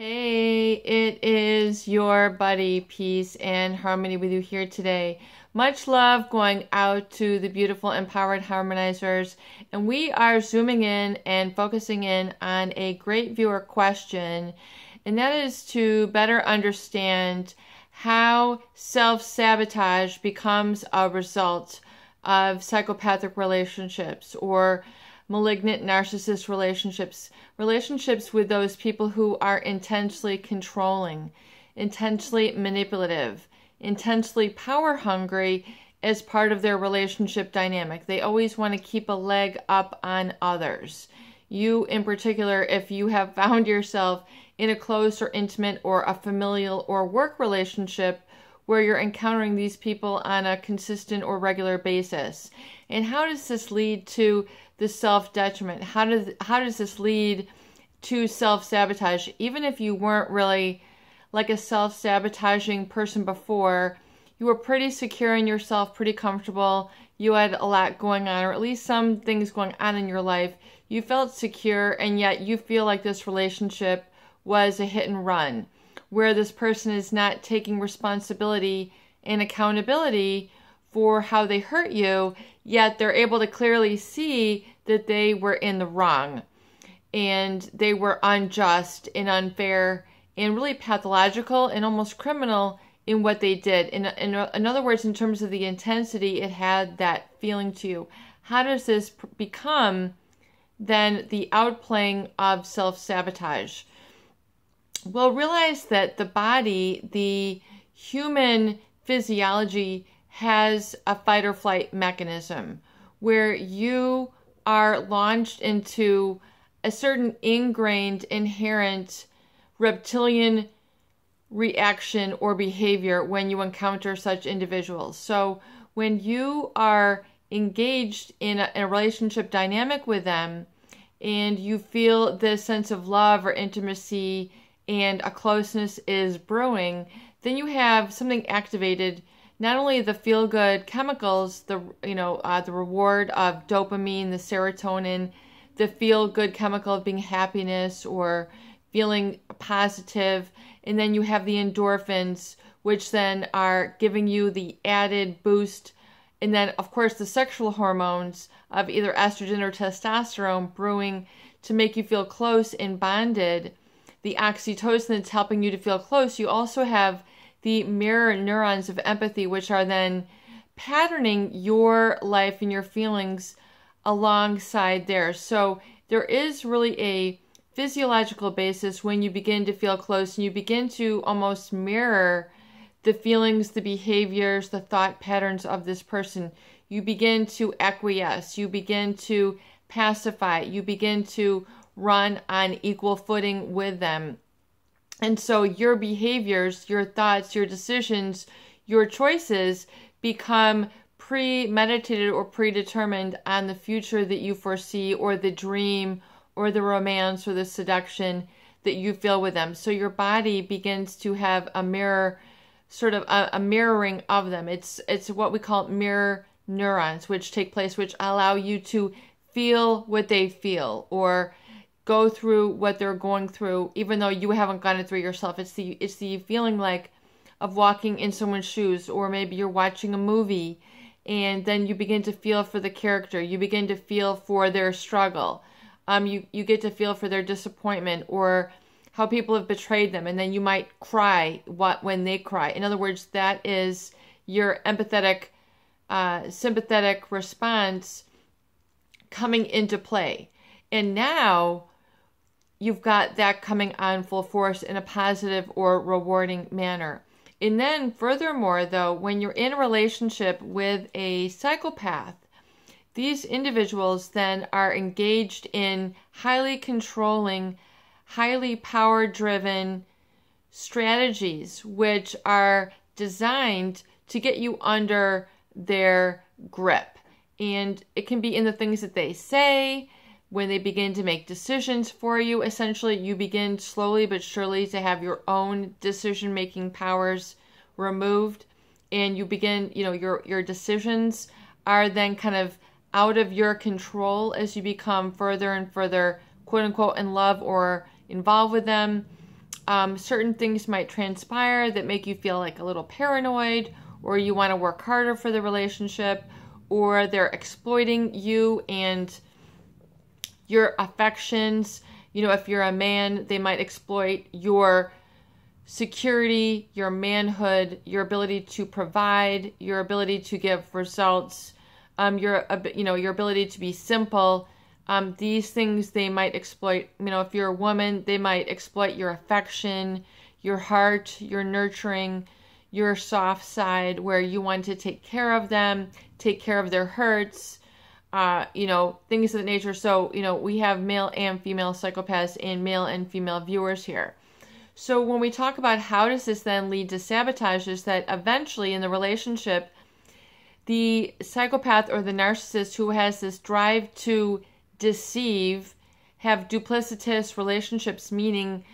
Hey, it is your buddy, Peace and Harmony with you here today. Much love going out to the beautiful empowered harmonizers. And we are zooming in and focusing in on a great viewer question. And that is to better understand how self-sabotage becomes a result of psychopathic relationships or malignant narcissist relationships with those people who are intensely controlling, intensely manipulative, intensely power hungry as part of their relationship dynamic. They always want to keep a leg up on others. You in particular, if you have found yourself in a close or intimate or a familial or work relationship where you're encountering these people on a consistent or regular basis. And how does this lead to the self-detriment? How does this lead to self-sabotage? Even if you weren't really like a self-sabotaging person before, you were pretty secure in yourself, pretty comfortable, you had a lot going on, or at least some things going on in your life, you felt secure, and yet you feel like this relationship was a hit and run, where this person is not taking responsibility and accountability for how they hurt you, yet they're able to clearly see that they were in the wrong and they were unjust and unfair and really pathological and almost criminal in what they did. In other words, in terms of the intensity, it had that feeling to you. How does this become then the outplaying of self-sabotage? Well, realize that the body, the human physiology, has a fight or flight mechanism where you are launched into a certain ingrained, inherent reptilian reaction or behavior when you encounter such individuals. So when you are engaged in a relationship dynamic with them and you feel this sense of love or intimacy and a closeness is brewing, then you have something activated. Not only the feel-good chemicals, the reward of dopamine, the serotonin, the feel-good chemical of being happiness or feeling positive, and then you have the endorphins, which then are giving you the added boost, and then of course the sexual hormones of either estrogen or testosterone brewing to make you feel close and bonded. The oxytocin that's helping you to feel close. You also have the mirror neurons of empathy, which are then patterning your life and your feelings alongside theirs. So there is really a physiological basis when you begin to feel close and you begin to almost mirror the feelings, the behaviors, the thought patterns of this person. You begin to acquiesce, you begin to pacify, you begin to run on equal footing with them. And so your behaviors, your thoughts, your decisions, your choices become premeditated or predetermined on the future that you foresee or the dream or the romance or the seduction that you feel with them. So your body begins to have a mirror, sort of a mirroring of them. It's what we call mirror neurons, which take place, which allow you to feel what they feel or go through what they're going through, even though you haven't gone it through yourself. It's the feeling like of walking in someone's shoes, or maybe you're watching a movie and then you begin to feel for the character. You begin to feel for their struggle. You get to feel for their disappointment or how people have betrayed them, and then you might cry when they cry. In other words, that is your empathetic, sympathetic response coming into play. And now you've got that coming on full force in a positive or rewarding manner. And then furthermore, though, when you're in a relationship with a psychopath, these individuals then are engaged in highly controlling, highly power-driven strategies, which are designed to get you under their grip. And it can be in the things that they say. When they begin to make decisions for you, essentially you begin slowly but surely to have your own decision-making powers removed, and you begin, your decisions are then kind of out of your control as you become further and further, quote unquote, in love or involved with them. certain things might transpire that make you feel like a little paranoid, or you want to work harder for the relationship, or they're exploiting you and your affections. You know, if you're a man, they might exploit your security, your manhood, your ability to provide, your ability to give results, your ability to be simple. These things they might exploit. You know, if you're a woman, they might exploit your affection, your heart, your nurturing, your soft side, where you want to take care of them, take care of their hurts, things of that nature. So, we have male and female psychopaths and male and female viewers here. So when we talk about how does this then lead to sabotage, is that eventually in the relationship, the psychopath or the narcissist who has this drive to deceive, have duplicitous relationships, meaning,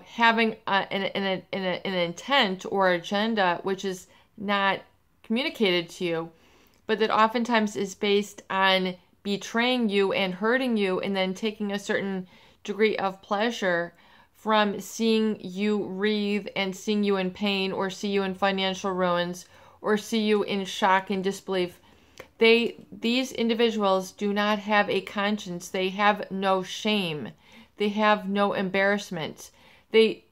having an intent or agenda which is not communicated to you, but that oftentimes is based on betraying you and hurting you, and then taking a certain degree of pleasure from seeing you writhe and seeing you in pain, or see you in financial ruins, or see you in shock and disbelief. These individuals do not have a conscience. They have no shame. They have no embarrassment. They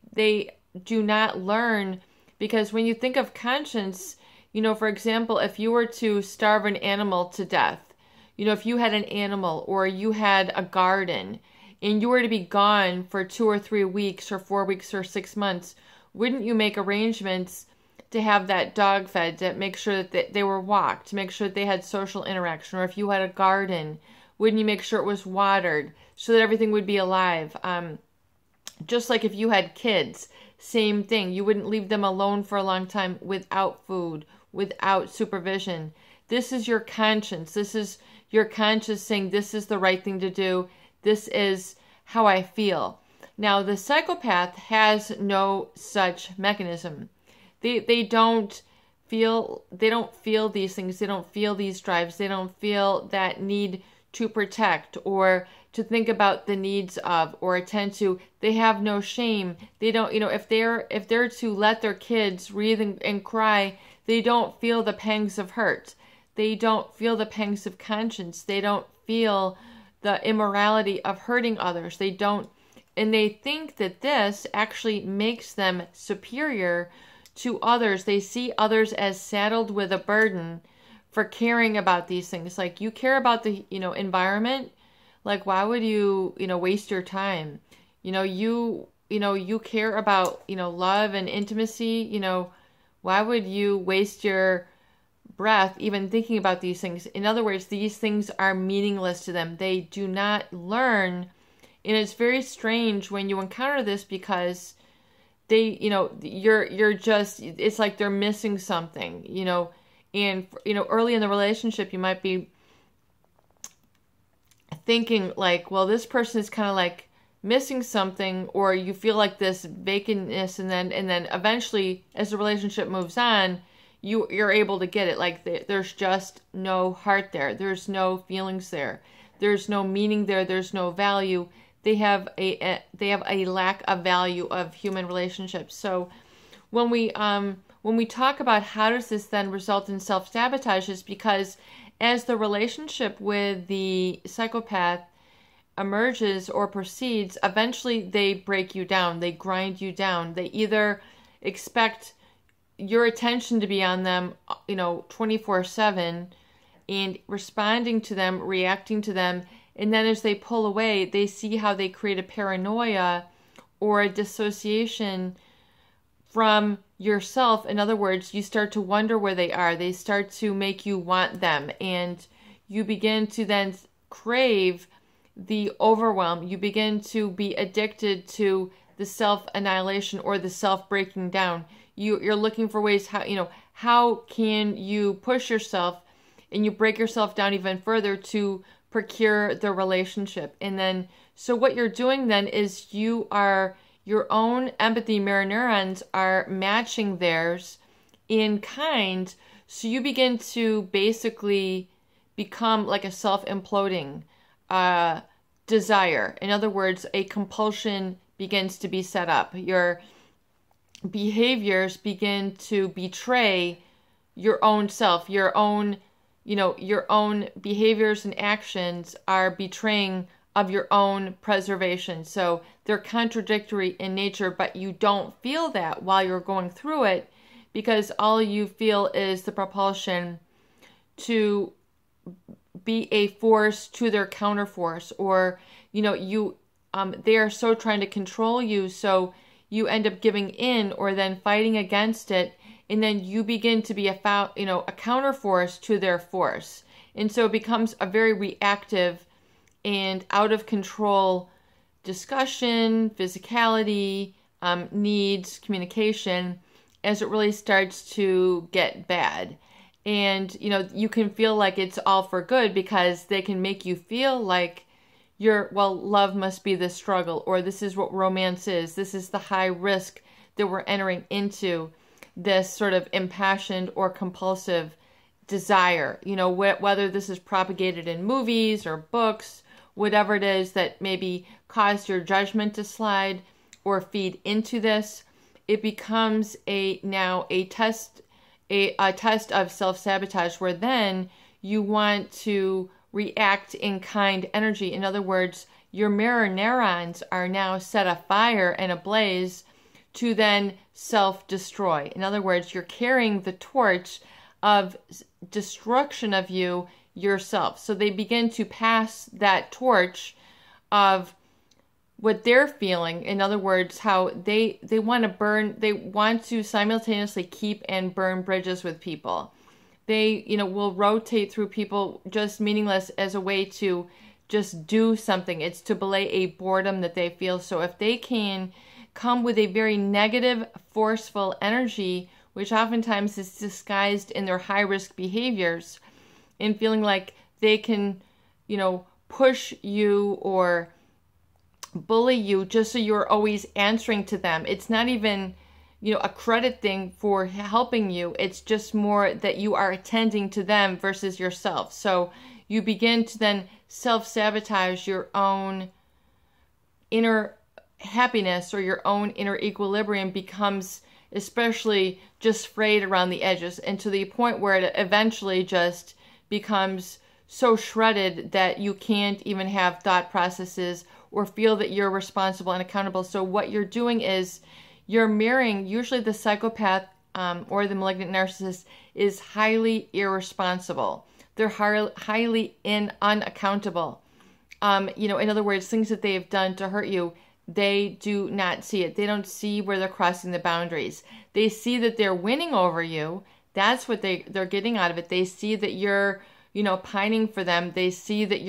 do not learn, because when you think of conscience, for example, if you were to starve an animal to death, if you had an animal or you had a garden and you were to be gone for 2 or 3 weeks or 4 weeks or 6 months, wouldn't you make arrangements to have that dog fed, to make sure that they were walked, to make sure that they had social interaction? Or if you had a garden, wouldn't you make sure it was watered so that everything would be alive? Just like if you had kids, same thing. You wouldn't leave them alone for a long time without food, without supervision. This is your conscience. This is your conscience saying, this is the right thing to do. This is how I feel. Now, the psychopath has no such mechanism. They don't feel these things. They don't feel these drives. They don't feel that need to protect or to think about the needs of or attend to. They have no shame. They don't, if they're to let their kids writhe and cry, they don't feel the pangs of hurt. They don't feel the pangs of conscience. They don't feel the immorality of hurting others. They don't, and they think that this actually makes them superior to others. They see others as saddled with a burden for caring about these things. Like, you care about the, environment. Like, why would you, waste your time? You care about, love and intimacy. Why would you waste your breath even thinking about these things? In other words, these things are meaningless to them. They do not learn. And it's very strange when you encounter this, because they, you're just, it's like they're missing something, and, early in the relationship, you might be thinking like, well, this person is kind of like missing something, or you feel like this vacantness, and then eventually, as the relationship moves on, you're able to get it. Like, there's just no heart there. There's no feelings there. There's no meaning there. There's no value. They have a lack of value of human relationships. So when we talk about how does this then result in self-sabotage, is because as the relationship with the psychopath emerges or proceeds, eventually they break you down. They grind you down. They either expect your attention to be on them, 24/7, and responding to them, reacting to them. And then as they pull away, they see how they create a paranoia or a dissociation from yourself. In other words, you start to wonder where they are. They start to make you want them. And you begin to then crave the overwhelm. You begin to be addicted to the self-annihilation or the self-breaking down. You're looking for ways how can you push yourself and you break yourself down even further to procure the relationship. And then, so what you're doing then is your own empathy mirror neurons are matching theirs in kind. So you begin to basically become like a self-imploding desire. In other words, a compulsion begins to be set up. Your behaviors begin to betray your own self. Your own behaviors and actions are betraying of your own preservation. So they're contradictory in nature, but you don't feel that while you're going through it, because all you feel is the propulsion to be a force to their counterforce, or they are so trying to control you, so you end up giving in or then fighting against it, and then you begin to be a counterforce to their force. And so it becomes a very reactive and out of control discussion, physicality, needs, communication, as it really starts to get bad. And, you can feel like it's all for good, because they can make you feel like love must be the struggle, or this is what romance is. This is the high risk that we're entering into, this sort of impassioned or compulsive desire. Whether this is propagated in movies or books, whatever it is that maybe caused your judgment to slide or feed into this, it becomes a test of self-sabotage, where then you want to react in kind energy. In other words, your mirror neurons are now set afire and ablaze to then self-destroy. In other words, you're carrying the torch of destruction of yourself. So they begin to pass that torch of what they're feeling. In other words, how they want to simultaneously keep and burn bridges with people. They, will rotate through people just meaningless as a way to just do something. It's to belay a boredom that they feel. So if they can come with a very negative, forceful energy, which oftentimes is disguised in their high-risk behaviors, and feeling like they can, push you or bully you just so you're always answering to them. It's not even a credit thing for helping you. It's just more that you are attending to them versus yourself. So you begin to then self-sabotage your own inner happiness, or your own inner equilibrium becomes especially just frayed around the edges, and to the point where it eventually just becomes so shredded that you can't even have thought processes or feel that you're responsible and accountable. So what you're doing is you're mirroring, usually the psychopath or the malignant narcissist is highly irresponsible. They're highly unaccountable. In other words, things that they've done to hurt you, they do not see it. They don't see where they're crossing the boundaries. They see that they're winning over you. That's what they're getting out of it. They see that you're, pining for them. They see that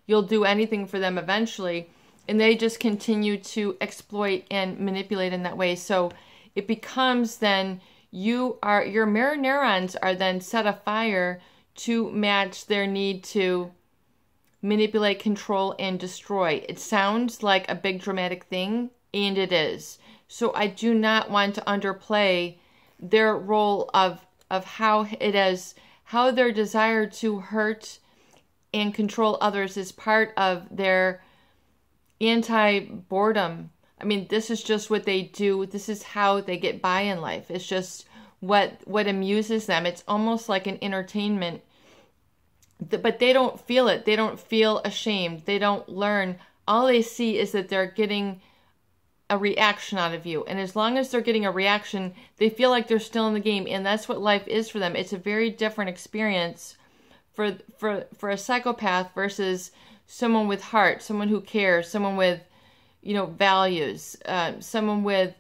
you'll do anything for them eventually. And they just continue to exploit and manipulate in that way. So it becomes then your mirror neurons are then set afire to match their need to manipulate, control, and destroy. It sounds like a big dramatic thing, and it is. So I do not want to underplay their role of how their desire to hurt and control others is part of their anti-boredom. I mean, this is just what they do. This is how they get by in life. It's just what amuses them. It's almost like an entertainment. But they don't feel it. They don't feel ashamed. They don't learn. All they see is that they're getting a reaction out of you. And as long as they're getting a reaction, they feel like they're still in the game. And that's what life is for them. It's a very different experience for a psychopath versus someone with heart, someone who cares, someone with, values, someone with,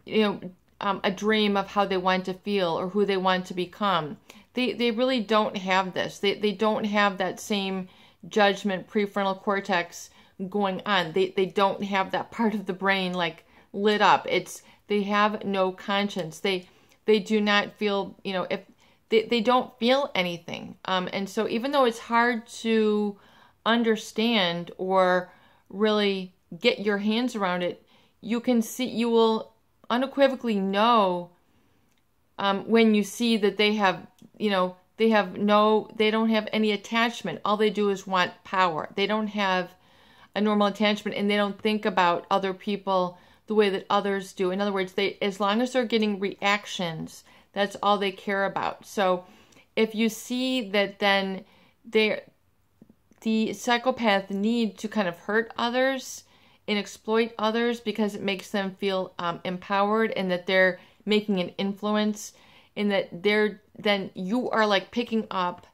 a dream of how they want to feel or who they want to become. They really don't have this. They don't have that same judgment prefrontal cortex going on. They don't have that part of the brain like lit up. They have no conscience. They do not feel, if they don't feel anything. And so even though it's hard to understand or really get your hands around it, you will unequivocally know when you see that they don't have any attachment. All they do is want power. They don't have a normal attachment, and they don't think about other people the way that others do. In other words, as long as they're getting reactions, that's all they care about. So if you see that then the psychopath need to kind of hurt others and exploit others because it makes them feel empowered, and that they're making an influence, and that then you are like picking up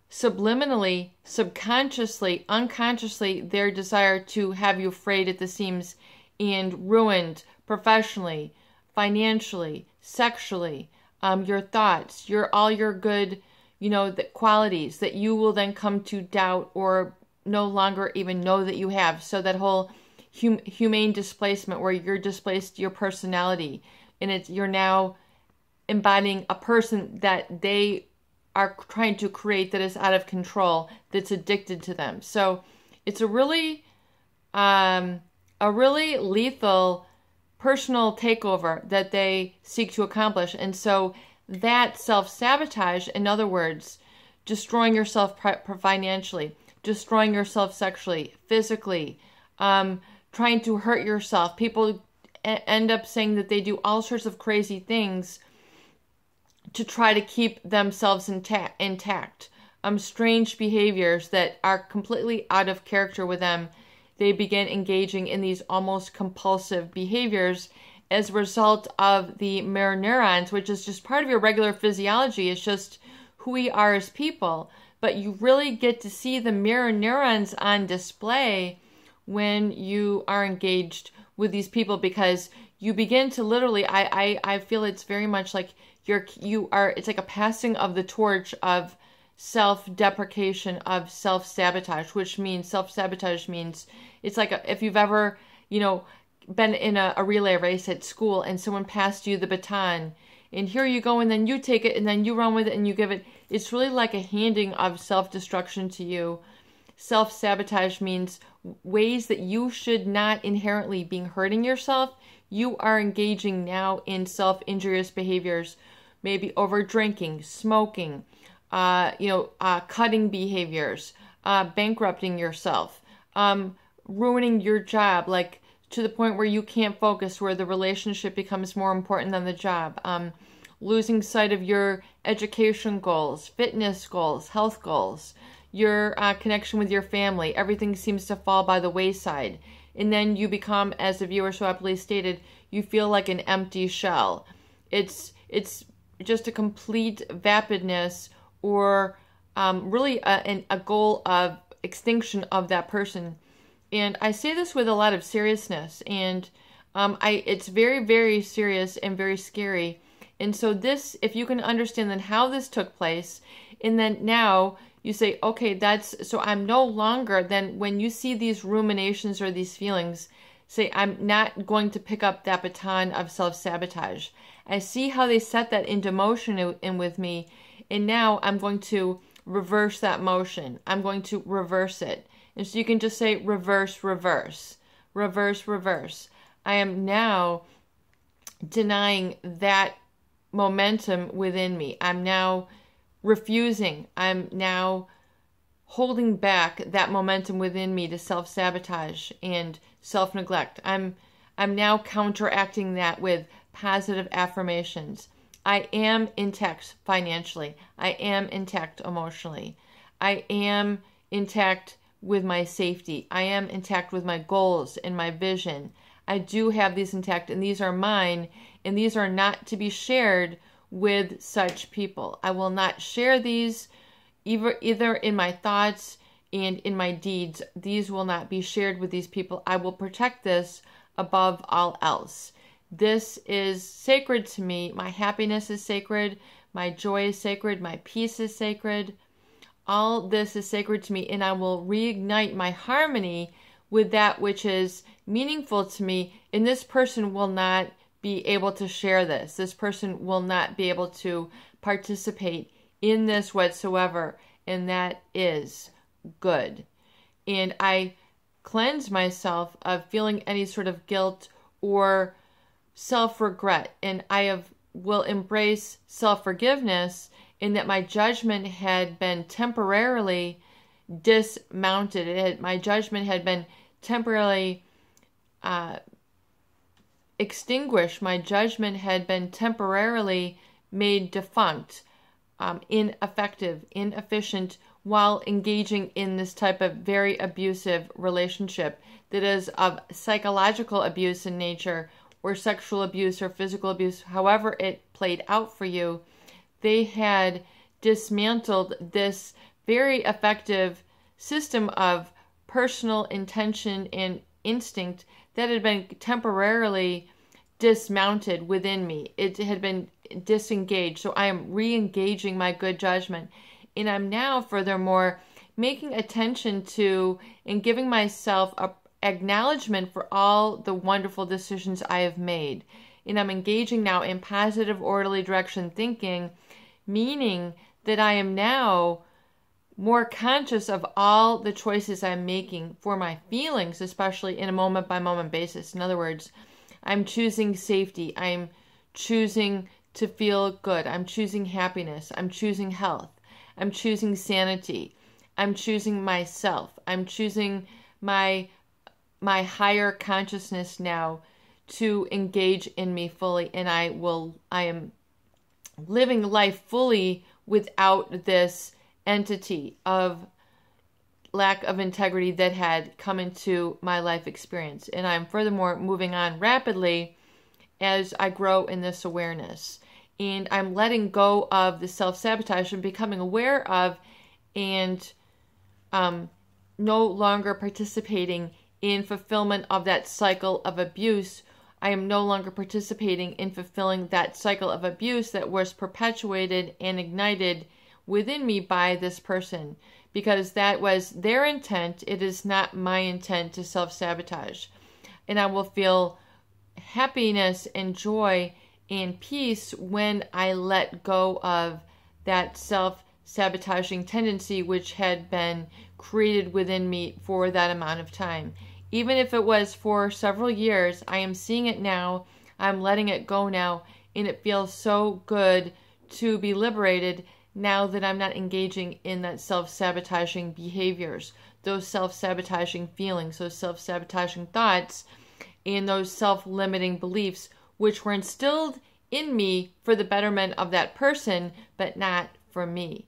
subliminally, subconsciously, unconsciously, their desire to have you frayed at the seams and ruined professionally, financially, sexually, your thoughts, all your good, the qualities that you will then come to doubt or no longer even know that you have. So that whole humane displacement, where you're displaced your personality, and you're now embodying a person that they are trying to create that is out of control, that's addicted to them. So it's a really lethal personal takeover that they seek to accomplish. And so that self-sabotage, in other words, destroying yourself financially, destroying yourself sexually, physically, trying to hurt yourself. People end up saying that they do all sorts of crazy things to try to keep themselves intact. Strange behaviors that are completely out of character with them. They begin engaging in these almost compulsive behaviors as a result of the mirror neurons, which is just part of your regular physiology. It's just who we are as people. But you really get to see the mirror neurons on display when you are engaged with these people, because you begin to literally, I feel it's very much like it's like a passing of the torch of self-deprecation, of self-sabotage, which means self-sabotage means it's like if you've ever, been in a relay race at school and someone passed you the baton, and here you go, and then you take it, and then you run with it, and you give it. It's really like a handing of self-destruction to you. Self-sabotage means ways that you should not inherently be hurting yourself. You are engaging now in self-injurious behaviors, maybe over drinking, smoking, cutting behaviors, bankrupting yourself, ruining your job, like to the point where you can't focus, where the relationship becomes more important than the job, losing sight of your education goals, fitness goals, health goals, your connection with your family. Everything seems to fall by the wayside. And then you become, as the viewer so aptly stated, you feel like an empty shell. It's just a complete vapidness, or really a goal of extinction of that person. And I say this with a lot of seriousness, and it's very, very serious and very scary. And so this, if you can understand then how this took place, and then now you say, okay, so I'm no longer, then when you see these ruminations or these feelings, say, I'm not going to pick up that baton of self-sabotage. I see how they set that into motion in with me, and now I'm going to reverse that motion. I'm going to reverse it. And so you can just say reverse, reverse, reverse, reverse. I am now denying that momentum within me. I'm now refusing. I'm now holding back that momentum within me to self-sabotage and self-neglect. I'm now counteracting that with positive affirmations. I am intact financially. I am intact emotionally. I am intact with my safety. I am intact with my goals and my vision. I do have these intact, and these are mine, and these are not to be shared with such people. I will not share these either in my thoughts and in my deeds. These will not be shared with these people. I will protect this above all else. This is sacred to me. My happiness is sacred. My joy is sacred. My peace is sacred. All this is sacred to me, and I will reignite my harmony with that which is meaningful to me, and this person will not be able to share this. This person will not be able to participate in this whatsoever, and that is good. And I cleanse myself of feeling any sort of guilt or self-regret, and will embrace self-forgiveness in that my judgment had been temporarily dismounted. My judgment had been temporarily extinguished. My judgment had been temporarily made defunct, ineffective, inefficient, while engaging in this type of very abusive relationship that is of psychological abuse in nature, or sexual abuse or physical abuse, however it played out for you. They had dismantled this very effective system of personal intention and instinct that had been temporarily dismounted within me. It had been disengaged. So I am re-engaging my good judgment. And I'm now, furthermore, making attention to and giving myself a acknowledgement for all the wonderful decisions I have made. And I'm engaging now in positive, orderly direction thinking, meaning that I am now more conscious of all the choices I'm making for my feelings, especially in a moment-by-moment basis. In other words, I'm choosing safety. I'm choosing to feel good. I'm choosing happiness. I'm choosing health. I'm choosing sanity. I'm choosing myself. I'm choosing my higher consciousness now to engage in me fully. And I am living life fully without this entity of lack of integrity that had come into my life experience. And I'm furthermore moving on rapidly as I grow in this awareness. And I'm letting go of the self-sabotage and becoming aware of and no longer participating in fulfillment of that cycle of abuse. I am no longer participating in fulfilling that cycle of abuse that was perpetuated and ignited within me by this person, because that was their intent. It is not my intent to self-sabotage. And I will feel happiness and joy and peace when I let go of that self-sabotaging tendency which had been created within me for that amount of time. Even if it was for several years, I am seeing it now, I'm letting it go now, and it feels so good to be liberated now that I'm not engaging in that self-sabotaging behaviors, those self-sabotaging feelings, those self-sabotaging thoughts, and those self-limiting beliefs which were instilled in me for the betterment of that person, but not for me.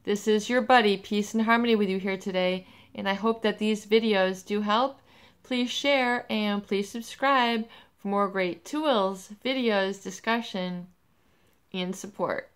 This is your buddy, Peace and Harmony, with you here today, and I hope that these videos do help. Please share and please subscribe for more great tools, videos, discussion, and support.